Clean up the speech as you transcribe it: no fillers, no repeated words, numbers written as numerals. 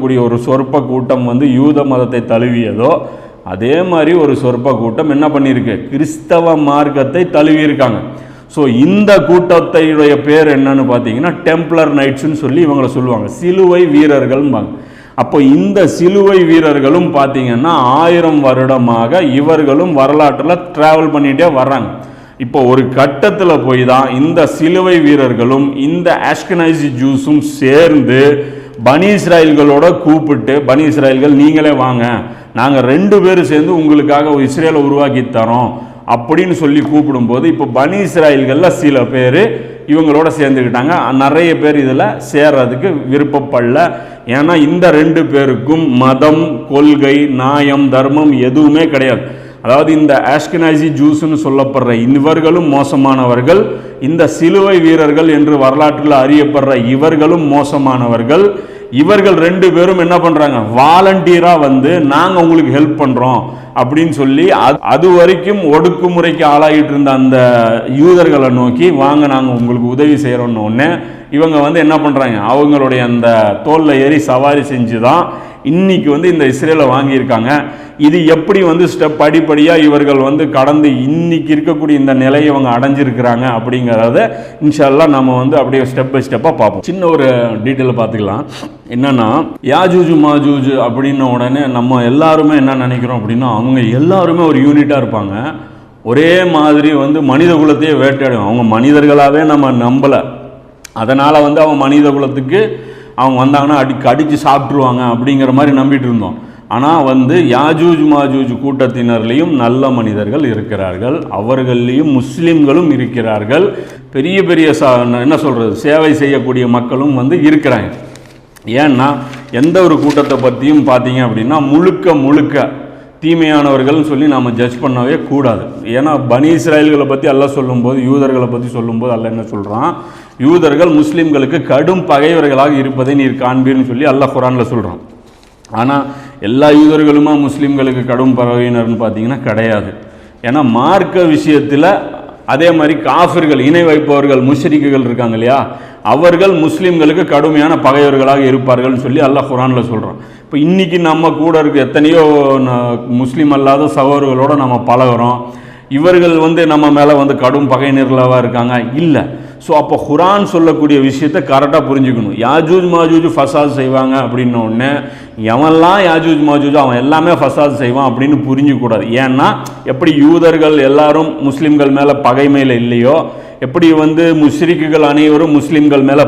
கூடிய ஒரு சொற்ப கூட்டம் வந்து யூத மதத்தை தழுவியதோ அதே மாதிரி ஒரு சொற்ப கூட்டம் என்ன பண்ணியிருக்கு, கிறிஸ்தவ மார்க்கத்தை தழுவியிருக்காங்க. ஸோ இந்த கூட்டத்தையுடைய பேர் என்னன்னு பார்த்தீங்கன்னா டெம்ப்ளர் நைட்ஸ்ன்னு சொல்லி இவங்களை சொல்லுவாங்க, சிலுவை வீரர்கள்பாங்க. அப்போ இந்த சிலுவை வீரர்களும் பார்த்தீங்கன்னா 1000 வருடமாக இவர்களும் வரலாற்றில் ட்ராவல் பண்ணிகிட்டே வர்றாங்க. இப்போ ஒரு கட்டத்தில் போய் தான் இந்த சிலுவை வீரர்களும் இந்த ஆஷ்கனைசி ஜூஸும் சேர்ந்து பனி இஸ்ராயல்களோட கூப்பிட்டு, பனி இஸ்ராயல்கள் நீங்களே வாங்க, நாங்கள் 2 பேரும் சேர்ந்து உங்களுக்காக இஸ்ரேலை உருவாக்கி தரோம் அப்படின்னு சொல்லி கூப்பிடும்போது இப்போ பனி இஸ்ராயல்களில் சில பேர் இவங்களோட சேர்ந்துக்கிட்டாங்க. நிறைய பேர் இதில் சேர்றதுக்கு விருப்பப்படல. ஏன்னா இந்த 2 பேருக்கும் மதம், கொள்கை, நியாயம், தர்மம் எதுவுமே கிடையாது. அதாவது இந்த ஆஷ்கனைசி ஜூஸ்ன்னு சொல்லப்படுற இவர்களும் மோசமானவர்கள், இந்த சிலுவை வீரர்கள் என்று வரலாற்றில் அறியப்படுற இவர்களும் மோசமானவர்கள். இவர்கள் 2 பேரும் என்ன பண்ணுறாங்க, வாலண்டியராக வந்து நாங்கள் உங்களுக்கு ஹெல்ப் பண்ணுறோம் அப்படின்னு சொல்லி அது வரைக்கும் ஒடுக்குமுறைக்கு ஆளாகிட்டு இருந்த அந்த யூதர்களை நோக்கி வாங்க நாங்கள் உங்களுக்கு உதவி செய்கிறோன்னு ஒன்று இவங்க வந்து என்ன பண்ணுறாங்க, அவங்களுடைய அந்த தோளில் ஏறி சவாரி செஞ்சு தான் இன்னைக்கு வந்து இந்த இஸ்ரேலை வாங்கியிருக்காங்க. இது எப்படி வந்து படிப்படியாக இவர்கள் வந்து கடந்து இன்னைக்கு இருக்கக்கூடிய இந்த நிலையை இவங்க அடைஞ்சிருக்கிறாங்க அப்படிங்கிறத இன்ஷால்லாம் நம்ம வந்து அப்படியே ஸ்டெப் பை ஸ்டெப்பாக பார்ப்போம். சின்ன ஒரு டீட்டெயிலை பார்த்துக்கலாம். என்னன்னா யாஜூஜ் மாஜூஜ் அப்படின்ன உடனே நம்ம எல்லாருமே என்ன நினைக்கிறோம் அப்படின்னா அவங்க எல்லாருமே ஒரு யூனிட்டாக இருப்பாங்க, ஒரே மாதிரி வந்து மனித குலத்தையே வேட்டையாடும். அவங்க மனிதர்களாகவே நம்ம நம்பலை, அதனால் வந்து அவங்க மனித குலத்துக்கு அவங்க வந்தாங்கன்னா அடித்து சாப்பிட்ருவாங்க அப்படிங்கிற மாதிரி நம்பிட்டு இருந்தோம். ஆனால் வந்து யாஜூஜ் மாஜூஜ் கூட்டத்தினர்லேயும் நல்ல மனிதர்கள் இருக்கிறார்கள், அவர்களையும் முஸ்லீம்களும் இருக்கிறார்கள், பெரிய பெரிய என்ன சொல்கிறது சேவை செய்யக்கூடிய மக்களும் வந்து இருக்கிறாங்க. ஏன்னா எந்த ஒரு கூட்டத்தை பற்றியும் பார்த்தீங்க அப்படின்னா முழுக்க தீமையானவர்கள்னு சொல்லி நாம் ஜட்ஜ் பண்ணவே கூடாது. ஏன்னா பனி இஸ்ராயல்களை பற்றி அல்லாஹ் சொல்லும்போது, யூதர்களை பற்றி சொல்லும்போது அல்லாஹ் என்ன சொல்கிறான், யூதர்கள் முஸ்லீம்களுக்கு கடும் பகைவர்களாக இருப்பதை நீர் காண்பீர்னு சொல்லி அல்லாஹ் குர்ஆனில் சொல்கிறான். ஆனால் எல்லா யூதர்களுமா முஸ்லீம்களுக்கு கடும் பகையினர்னு பார்த்தீங்கன்னா கிடையாது. ஏன்னா மார்க்க விஷயத்தில் அதே மாதிரி காஃபிர்கள், இணை வைப்பவர்கள், முஷ்ரிக்குகள் இருக்காங்க இல்லையா, அவர்கள் முஸ்லீம்களுக்கு கடுமையான பகைவர்களாக இருப்பார்கள்னு சொல்லி அல்லாஹ் குர்ஆனில் சொல்கிறான். இப்போ இன்றைக்கி நம்ம கூட இருக்க எத்தனையோ முஸ்லீம் அல்லாத சகோதரர்களோடு நம்ம பழகிறோம், இவர்கள் வந்து நம்ம மேலே வந்து கடும் பகையினர்களாக இருக்காங்க இல்லை. ஸோ அப்போ குர்ஆன் சொல்லக்கூடிய விஷயத்தை கரெக்டாக புரிஞ்சுக்கணும். யாஜூஜ் மாஜூஜ் ஃபசாத் செய்வாங்க அப்படின்ன உடனே எவன்லாம் யாஜூஜ் மாஜூஜ் அவன் எல்லாமே ஃபசாத் செய்வான் அப்படின்னு புரிஞ்சிக்கூடாது. ஏன்னா எப்படி யூதர்கள் எல்லாரும் முஸ்லீம்கள் மேலே பகைமையில் இல்லையோ, எப்படி வந்து முஷ்ரிக்குகள் அனைவரும் முஸ்லீம்கள் மேலே